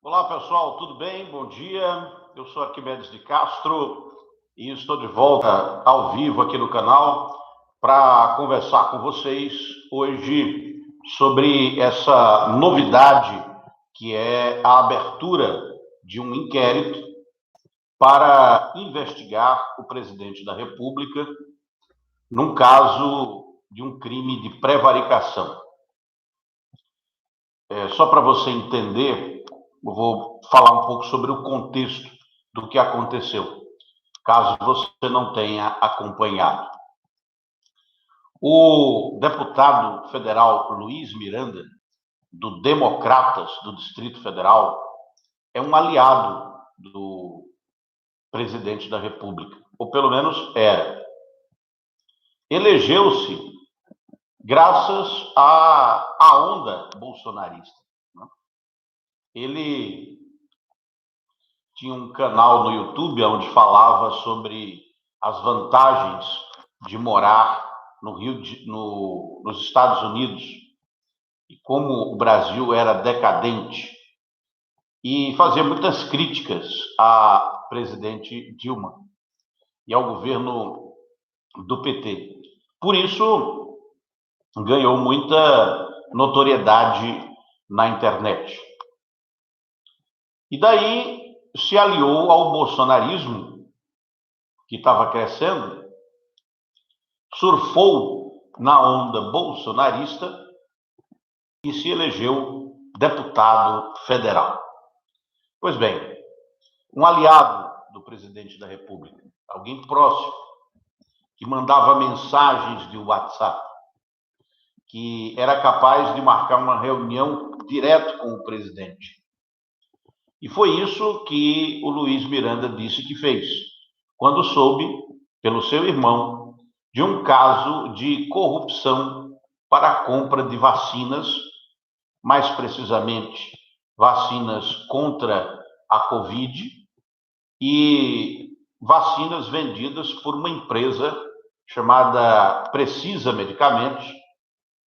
Olá, pessoal, tudo bem? Bom dia. Eu sou Arquimedes de Castro e estou de volta ao vivo aqui no canal para conversar com vocês hoje sobre essa novidade que é a abertura de um inquérito para investigar o presidente da República num caso de um crime de prevaricação. Só para você entender, eu vou falar um pouco sobre o contexto do que aconteceu, caso você não tenha acompanhado. O deputado federal Luiz Miranda, do Democratas do Distrito Federal, é um aliado do presidente da República, ou pelo menos era. Elegeu-se graças à onda bolsonarista. Ele tinha um canal no YouTube onde falava sobre as vantagens de morar nos Estados Unidos e como o Brasil era decadente, e fazia muitas críticas à presidente Dilma e ao governo do PT. Por isso, ganhou muita notoriedade na internet. E daí se aliou ao bolsonarismo, que estava crescendo, surfou na onda bolsonarista e se elegeu deputado federal. Pois bem, um aliado do presidente da República, alguém próximo, que mandava mensagens de WhatsApp, que era capaz de marcar uma reunião direto com o presidente. E foi isso que o Luiz Miranda disse que fez, quando soube, pelo seu irmão, de um caso de corrupção para a compra de vacinas, mais precisamente vacinas contra a Covid e vacinas vendidas por uma empresa chamada Precisa Medicamentos,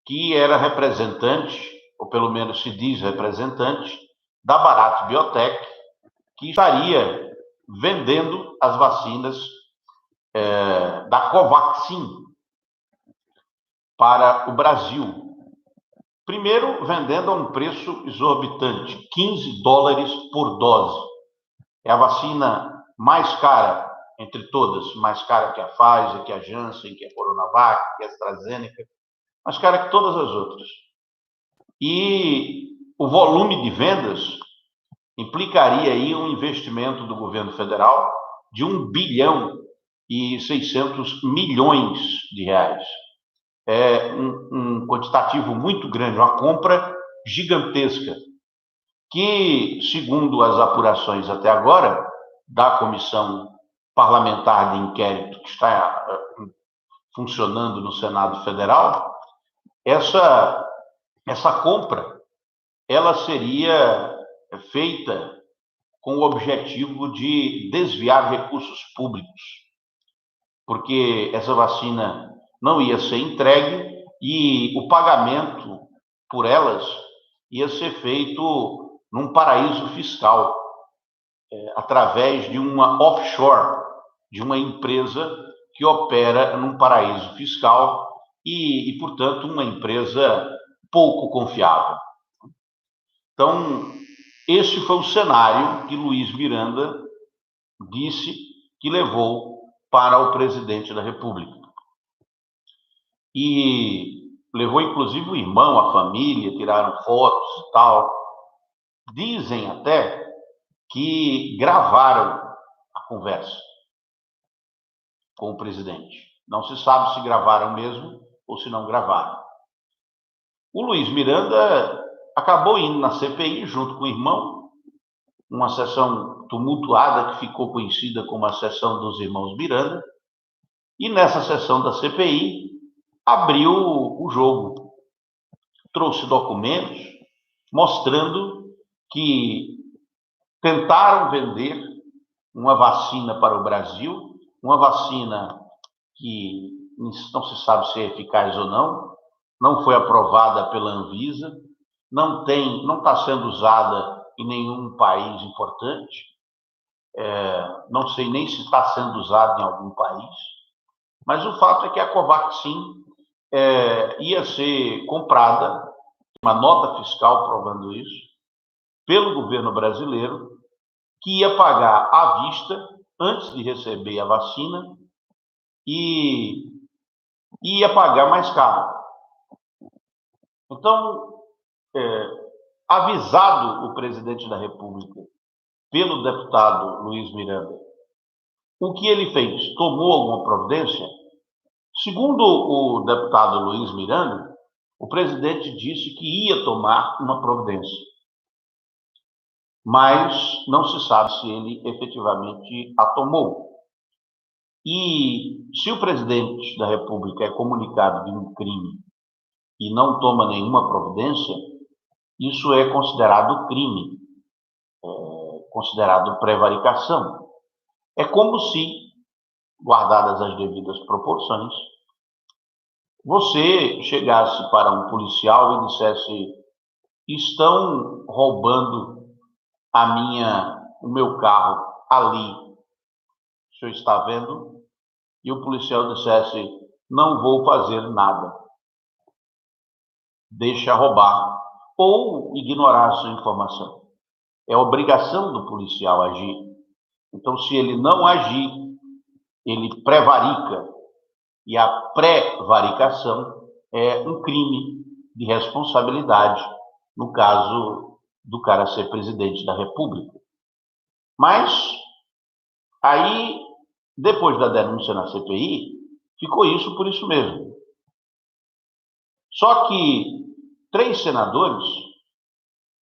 que era representante, ou pelo menos se diz representante, da Bharat Biotech, que estaria vendendo as vacinas da Covaxin para o Brasil. Primeiro, vendendo a um preço exorbitante, $15 por dose. É a vacina mais cara entre todas, mais cara que a Pfizer, que a Janssen, que a Coronavac, que a AstraZeneca, mais cara que todas as outras. E o volume de vendas implicaria aí um investimento do governo federal de 1,6 bilhões de reais. É um quantitativo muito grande, uma compra gigantesca, que, segundo as apurações até agora da Comissão Parlamentar de Inquérito que está funcionando no Senado Federal, essa compra ela seria feita com o objetivo de desviar recursos públicos, porque essa vacina não ia ser entregue e o pagamento por elas ia ser feito num paraíso fiscal, através de uma offshore, de uma empresa que opera num paraíso fiscal e, portanto, uma empresa pouco confiável. Então, esse foi o cenário que Luiz Miranda disse que levou para o presidente da República. E levou, inclusive, o irmão, a família, tiraram fotos e tal. Dizem até que gravaram a conversa com o presidente. Não se sabe se gravaram mesmo ou se não gravaram. O Luiz Miranda acabou indo na CPI junto com o irmão, uma sessão tumultuada que ficou conhecida como a sessão dos irmãos Miranda, e nessa sessão da CPI abriu o jogo, trouxe documentos mostrando que tentaram vender uma vacina para o Brasil, uma vacina que não se sabe se é eficaz ou não foi aprovada pela Anvisa, não está sendo usada em nenhum país importante. Não sei nem se está sendo usado em algum país, mas o fato é que a Covaxin ia ser comprada, uma nota fiscal provando isso, pelo governo brasileiro, que ia pagar à vista, antes de receber a vacina, e ia pagar mais caro. Então, avisado o presidente da República pelo deputado Luiz Miranda, o que ele fez? Tomou alguma providência? Segundo o deputado Luiz Miranda, o presidente disse que ia tomar uma providência, mas não se sabe se ele efetivamente a tomou. E se o presidente da República é comunicado de um crime e não toma nenhuma providência, isso é considerado crime, considerado prevaricação. É como se, guardadas as devidas proporções, você chegasse para um policial e dissesse: estão roubando o meu carro ali, o senhor está vendo? E o policial dissesse: não vou fazer nada, deixa roubar, ou ignorar a sua informação. É obrigação do policial agir. Então, se ele não agir, ele prevarica. E a prevaricação é um crime de responsabilidade, no caso do cara ser presidente da República. Mas, aí, depois da denúncia na CPI, ficou isso por isso mesmo. Só que 3 senadores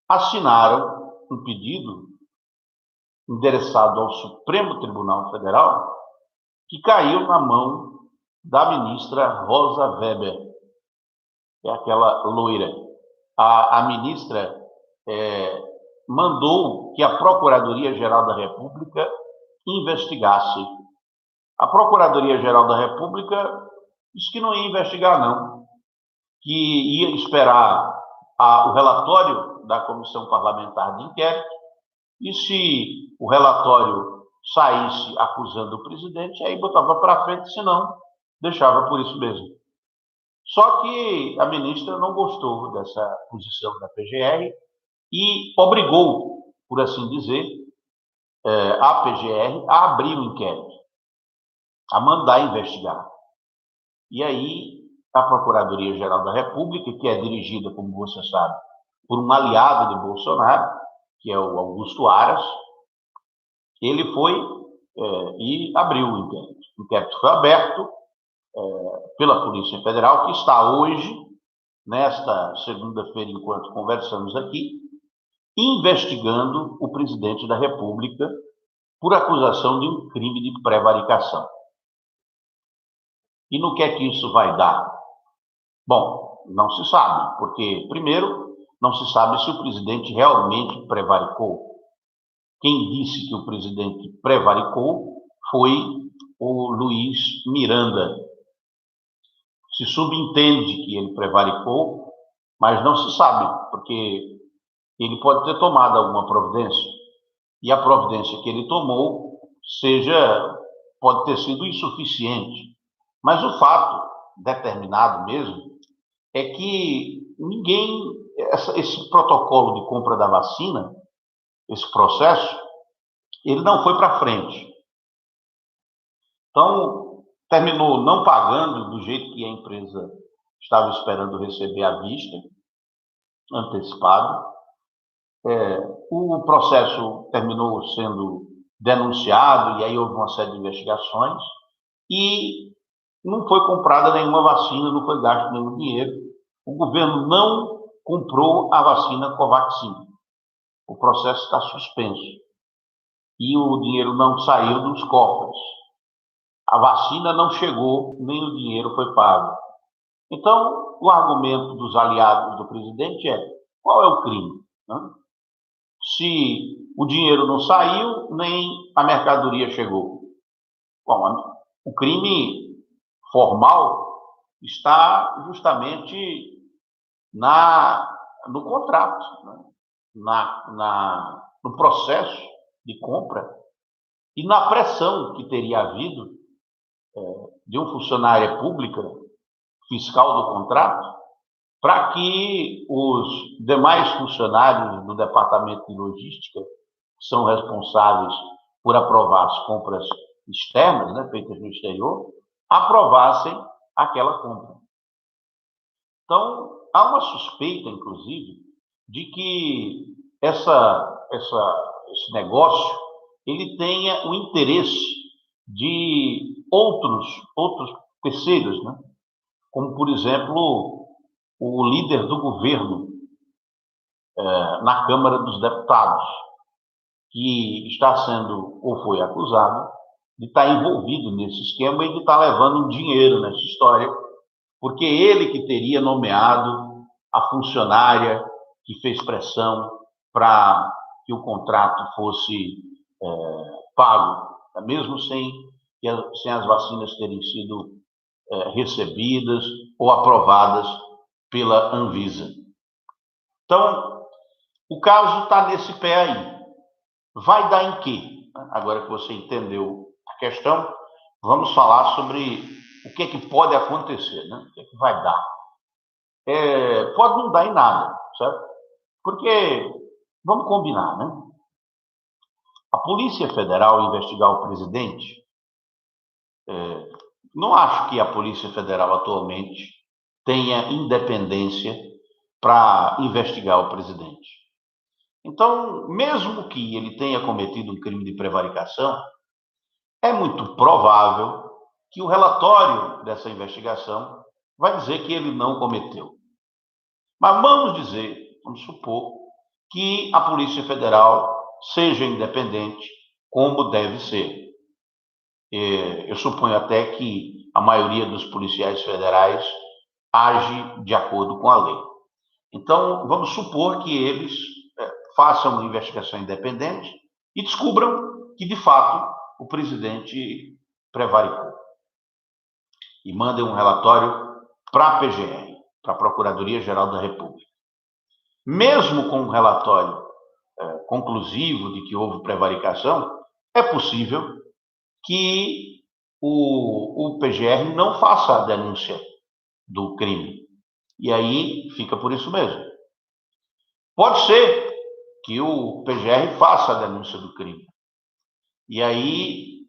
assinaram um pedido endereçado ao Supremo Tribunal Federal, que caiu na mão da ministra Rosa Weber, que é aquela loira. A ministra mandou que a Procuradoria-Geral da República investigasse. A Procuradoria-Geral da República disse que não ia investigar, não, que ia esperar o relatório da Comissão Parlamentar de Inquérito, e se o relatório saísse acusando o presidente, aí botava para frente, senão deixava por isso mesmo. Só que a ministra não gostou dessa posição da PGR e obrigou, por assim dizer, a PGR a abrir o inquérito, a mandar investigar. E aí a Procuradoria-Geral da República, que é dirigida, como você sabe, por um aliado de Bolsonaro, que é o Augusto Aras, ele foi e abriu o inquérito. O inquérito foi aberto pela Polícia Federal, que está hoje, nesta segunda-feira, enquanto conversamos aqui, investigando o presidente da República por acusação de um crime de prevaricação. E no que é que isso vai dar? Bom, não se sabe, porque, primeiro, não se sabe se o presidente realmente prevaricou. Quem disse que o presidente prevaricou foi o Luiz Miranda. Se subentende que ele prevaricou, mas não se sabe, porque ele pode ter tomado alguma providência, e a providência que ele tomou pode ter sido insuficiente. Mas o fato determinado mesmo é que esse protocolo de compra da vacina, esse processo, ele não foi para frente. Então, terminou não pagando do jeito que a empresa estava esperando receber à vista, antecipado. O processo terminou sendo denunciado, e aí houve uma série de investigações, e não foi comprada nenhuma vacina, não foi gasto nenhum dinheiro. O governo não comprou a vacina Covaxin. O processo está suspenso. E o dinheiro não saiu dos cofres. A vacina não chegou, nem o dinheiro foi pago. Então, o argumento dos aliados do presidente é: qual é o crime? Né? Se o dinheiro não saiu, nem a mercadoria chegou. Bom, o crime formal está justamente no contrato. Né? no processo de compra e na pressão que teria havido de uma funcionária pública, fiscal do contrato, para que os demais funcionários do Departamento de Logística, que são responsáveis por aprovar as compras externas, né, feitas no exterior, aprovassem aquela compra. Então, há uma suspeita, inclusive, de que esse negócio ele tenha o interesse de outros terceiros, né? Como, por exemplo, o líder do governo na Câmara dos Deputados, que está sendo ou foi acusado de estar envolvido nesse esquema e de estar levando dinheiro nessa história, porque ele que teria nomeado a funcionária que fez pressão para que o contrato fosse pago, mesmo sem as vacinas terem sido recebidas ou aprovadas pela Anvisa. Então, o caso está nesse pé aí. Vai dar em quê? Agora que você entendeu a questão, vamos falar sobre o que é que pode acontecer, né? O que é que vai dar. Pode não dar em nada, certo? Porque, vamos combinar, né? A Polícia Federal investigar o presidente, não acho que a Polícia Federal atualmente tenha independência para investigar o presidente. Então, mesmo que ele tenha cometido um crime de prevaricação, é muito provável que o relatório dessa investigação vai dizer que ele não cometeu. Mas vamos supor que a Polícia Federal seja independente, como deve ser. Eu suponho até que a maioria dos policiais federais age de acordo com a lei. Então, vamos supor que eles façam uma investigação independente e descubram que, de fato, o presidente prevaricou. E mandem um relatório para a PGR, para a Procuradoria-Geral da República. Mesmo com um relatório conclusivo de que houve prevaricação, é possível que o PGR não faça a denúncia do crime. E aí fica por isso mesmo. Pode ser que o PGR faça a denúncia do crime. E aí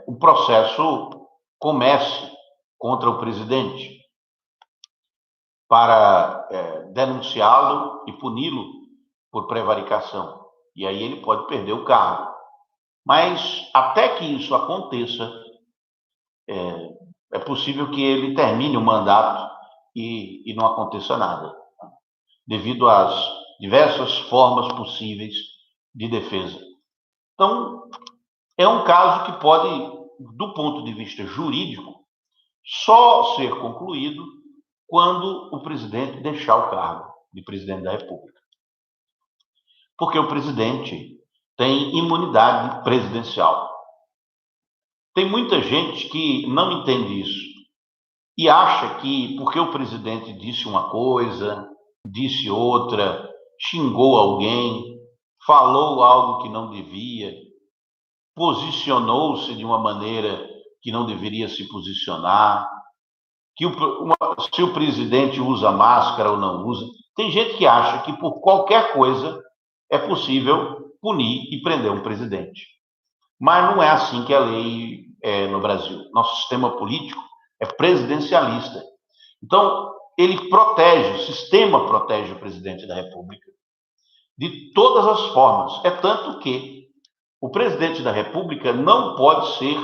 o processo comece contra o presidente para denunciá-lo e puni-lo por prevaricação. E aí ele pode perder o cargo. Mas até que isso aconteça, é possível que ele termine o mandato e não aconteça nada, devido às diversas formas possíveis de defesa. Então, é um caso que pode, do ponto de vista jurídico, só ser concluído quando o presidente deixar o cargo de presidente da República. Porque o presidente tem imunidade presidencial. Tem muita gente que não entende isso e acha que porque o presidente disse uma coisa, disse outra, xingou alguém, falou algo que não devia, posicionou-se de uma maneira que não deveria se posicionar, que se o presidente usa máscara ou não usa. Tem gente que acha que por qualquer coisa é possível punir e prender um presidente. Mas não é assim que a lei é no Brasil. Nosso sistema político é presidencialista. Então, o sistema protege o presidente da República de todas as formas. É tanto que o presidente da República não pode ser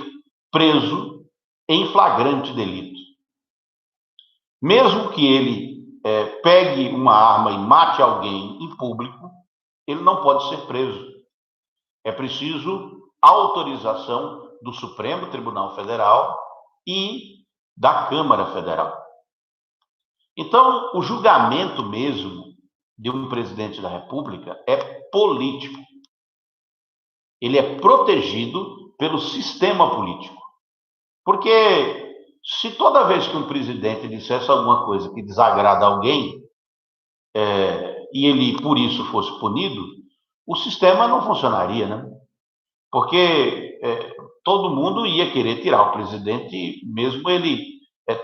preso em flagrante delito. Mesmo que ele pegue uma arma e mate alguém em público, ele não pode ser preso. É preciso autorização do Supremo Tribunal Federal e da Câmara Federal. Então, o julgamento mesmo de um presidente da República é político. Ele é protegido pelo sistema político. Porque se toda vez que um presidente dissesse alguma coisa que desagrada alguém, e ele por isso fosse punido, o sistema não funcionaria, né? Porque todo mundo ia querer tirar o presidente, mesmo ele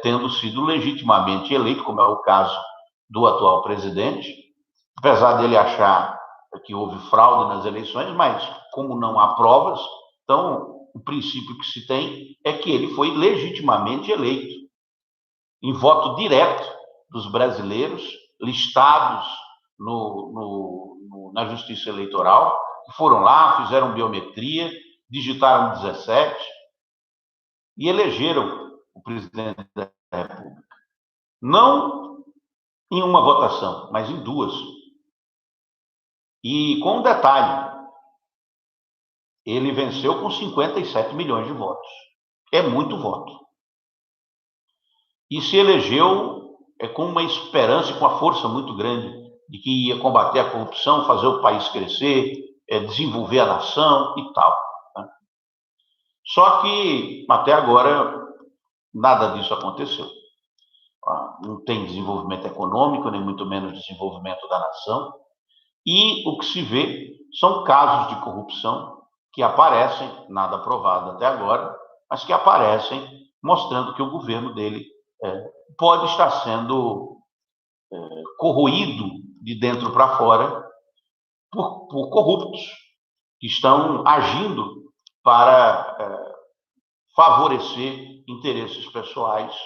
tendo sido legitimamente eleito, como é o caso do atual presidente, apesar dele achar que houve fraude nas eleições, mas como não há provas, então o princípio que se tem é que ele foi legitimamente eleito, em voto direto dos brasileiros, listados na Justiça Eleitoral, que foram lá, fizeram biometria, digitaram 17 e elegeram o presidente da República. Não em uma votação, mas em duas. E com um detalhe, ele venceu com 57 milhões de votos. É muito voto. E se elegeu com uma esperança e com uma força muito grande de que ia combater a corrupção, fazer o país crescer, desenvolver a nação e tal. Né? Só que, até agora, nada disso aconteceu. Não tem desenvolvimento econômico, nem muito menos desenvolvimento da nação. E o que se vê são casos de corrupção que aparecem, nada provado até agora, mas que aparecem mostrando que o governo dele pode estar sendo corroído de dentro para fora por corruptos que estão agindo para favorecer interesses pessoais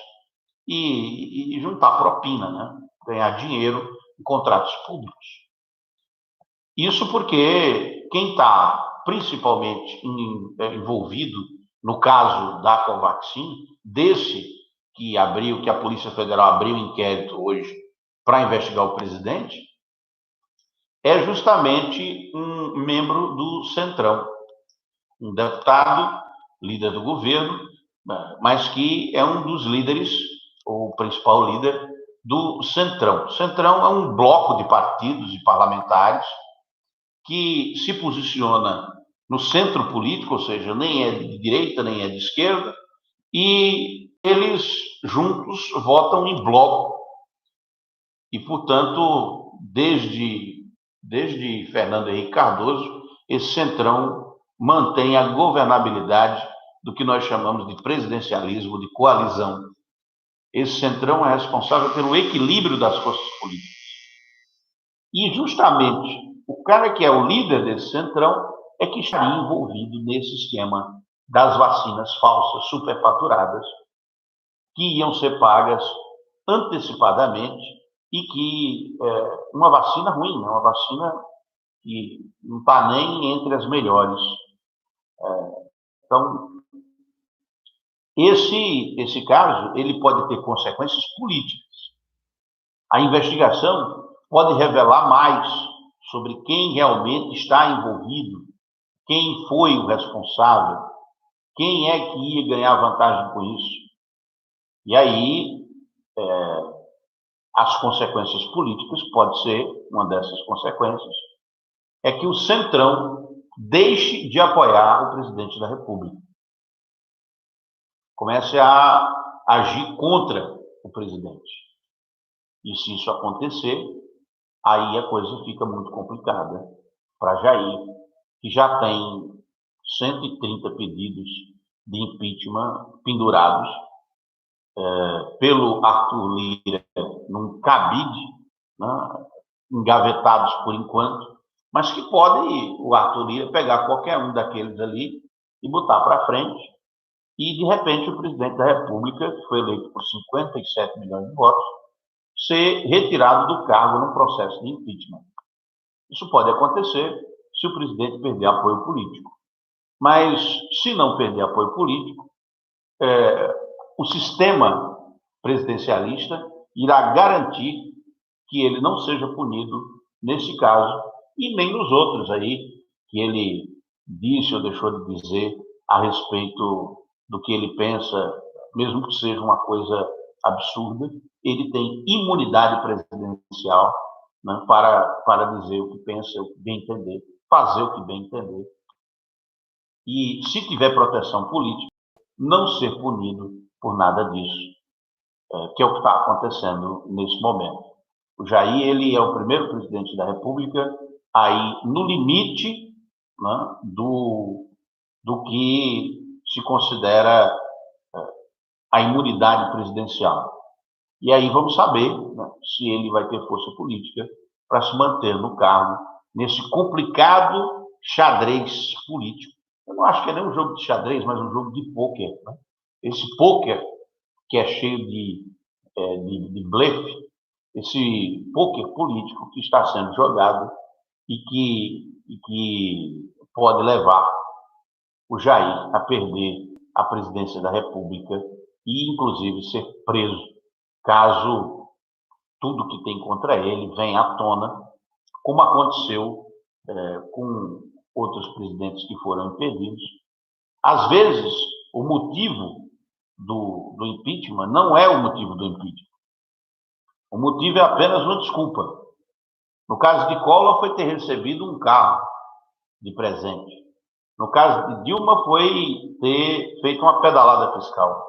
e juntar propina, né? Ganhar dinheiro em contratos públicos. Isso porque quem está principalmente envolvido no caso da Covaxin, desse que a Polícia Federal abriu um inquérito hoje para investigar o presidente, é justamente um membro do Centrão, um deputado, líder do governo, mas que é um dos líderes, ou o principal líder, do Centrão. O Centrão é um bloco de partidos e parlamentares que se posiciona no centro político, ou seja, nem é de direita, nem é de esquerda, e eles juntos votam em bloco. E, portanto, desde Fernando Henrique Cardoso, esse Centrão mantém a governabilidade do que nós chamamos de presidencialismo, de coalizão. Esse Centrão é responsável pelo equilíbrio das forças políticas. E, justamente, o cara que é o líder desse Centrão é que estaria envolvido nesse esquema das vacinas falsas, superfaturadas, que iam ser pagas antecipadamente e que uma vacina ruim, né? Uma vacina que não está nem entre as melhores. Então, esse caso ele pode ter consequências políticas. A investigação pode revelar mais sobre quem realmente está envolvido, quem foi o responsável, quem é que ia ganhar vantagem com isso. E aí, as consequências políticas, pode ser, uma dessas consequências, é que o Centrão deixe de apoiar o presidente da República. Comece a agir contra o presidente. E se isso acontecer, aí a coisa fica muito complicada para Jair, que já tem 130 pedidos de impeachment pendurados pelo Arthur Lira num cabide, né, engavetados por enquanto, mas que pode o Arthur Lira pegar qualquer um daqueles ali e botar para frente, e de repente o presidente da República, que foi eleito por 57 milhões de votos, ser retirado do cargo num processo de impeachment. Isso pode acontecer se o presidente perder apoio político. Mas, se não perder apoio político, o sistema presidencialista irá garantir que ele não seja punido nesse caso e nem nos outros aí que ele disse ou deixou de dizer a respeito do que ele pensa, mesmo que seja uma coisa absurda, ele tem imunidade presidencial, né, para dizer o que pensa, o que bem entender, fazer o que bem entender. E, se tiver proteção política, não ser punido por nada disso, que é o que está acontecendo nesse momento. O Jair, ele é o primeiro presidente da República aí no limite, né, do que se considera a imunidade presidencial. E aí vamos saber, né, se ele vai ter força política para se manter no cargo nesse complicado xadrez político. Eu não acho que é nem um jogo de xadrez, mas um jogo de pôquer. Né? Esse pôquer que é cheio de blefe, esse pôquer político que está sendo jogado e que pode levar o Jair a perder a presidência da República e, inclusive, ser preso, caso tudo que tem contra ele venha à tona, como aconteceu com outros presidentes que foram impedidos. Às vezes, o motivo do impeachment não é o motivo do impeachment. O motivo é apenas uma desculpa. No caso de Collor, foi ter recebido um carro de presente. No caso de Dilma, foi ter feito uma pedalada fiscal,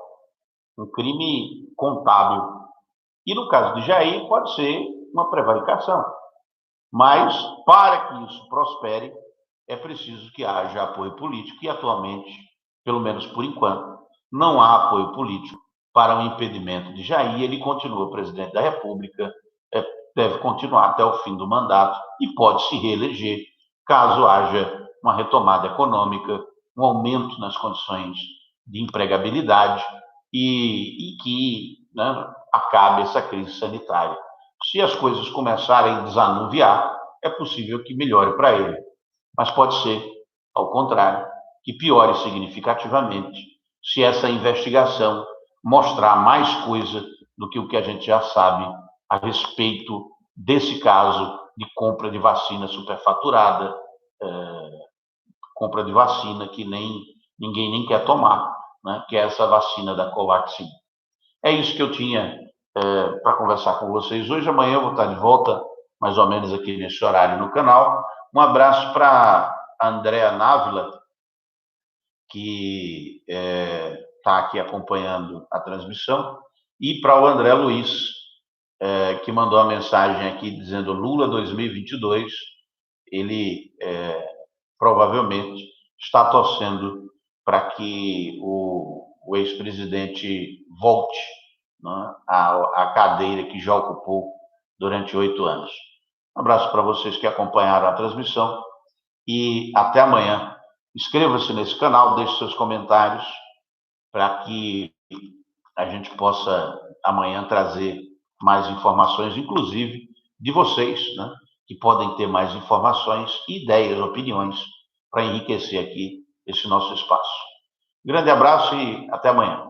um crime contábil. E no caso de Jair, pode ser uma prevaricação. Mas, para que isso prospere, é preciso que haja apoio político, e atualmente, pelo menos por enquanto, não há apoio político para o impedimento de Jair. Ele continua presidente da República, deve continuar até o fim do mandato e pode se reeleger, caso haja uma retomada econômica, um aumento nas condições de empregabilidade e que, né, acabe essa crise sanitária. Se as coisas começarem a desanuviar, é possível que melhore para ele. Mas pode ser, ao contrário, que piore significativamente se essa investigação mostrar mais coisa do que o que a gente já sabe a respeito desse caso de compra de vacina superfaturada, compra de vacina que ninguém nem quer tomar, né, que é essa vacina da Covaxin. É isso que eu tinha para conversar com vocês hoje. Amanhã eu vou estar de volta, mais ou menos aqui nesse horário no canal. Um abraço para a Andréa Návila, que está aqui acompanhando a transmissão, e para o André Luiz, que mandou uma mensagem aqui dizendo Lula 2022, ele provavelmente está torcendo para que o ex-presidente volte, né, à cadeira que já ocupou durante 8 anos. Um abraço para vocês que acompanharam a transmissão e até amanhã. Inscreva-se nesse canal, deixe seus comentários para que a gente possa amanhã trazer mais informações, inclusive de vocês, né, que podem ter mais informações, ideias, opiniões para enriquecer aqui esse nosso espaço. Grande abraço e até amanhã.